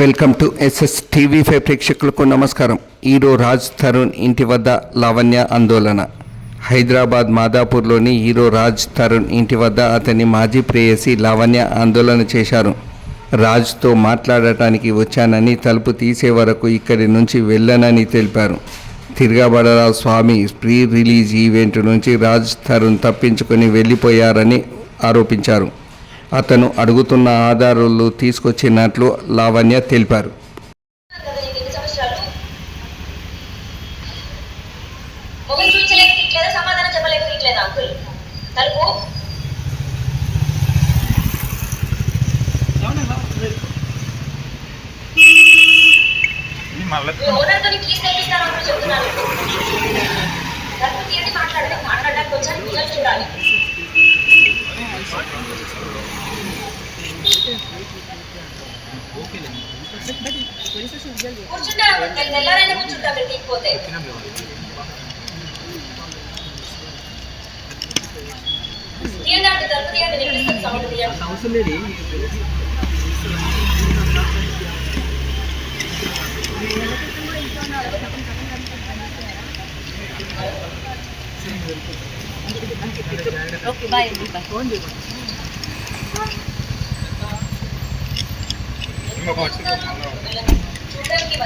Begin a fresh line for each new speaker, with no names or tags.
Welcome to SSTV5 ప్రేక్షకులకు నమస్కారం. Hero Raj Tarun ఇంటి వద్ద లావణ్య ఆందోళన. హైదరాబాద్ మాదాపూర్లోని హీరో రాజ్ తరుణ్ ఇంటి వద్ద అతని మాజీ ప్రేయసి లావణ్య ఆందోళన చేశారు. రాజ్తో మాట్లాడటానికి వచ్చానని, తలుపు తీసే వరకు ఇక్కడి నుంచి వెళ్ళనని తెలిపారు. తిరగబడరా స్వామి ప్రీ రిలీజ్ ఈవెంట్ నుంచి రాజ్ తరుణ్ తప్పించుకొని వెళ్ళిపోయారని ఆరోపించారు. అతను అడుగుతున్న ఆధారాలు తీసుకొచ్చినట్లు లావణ్య తెలిపారు.
Okay, bye. చూడడానికి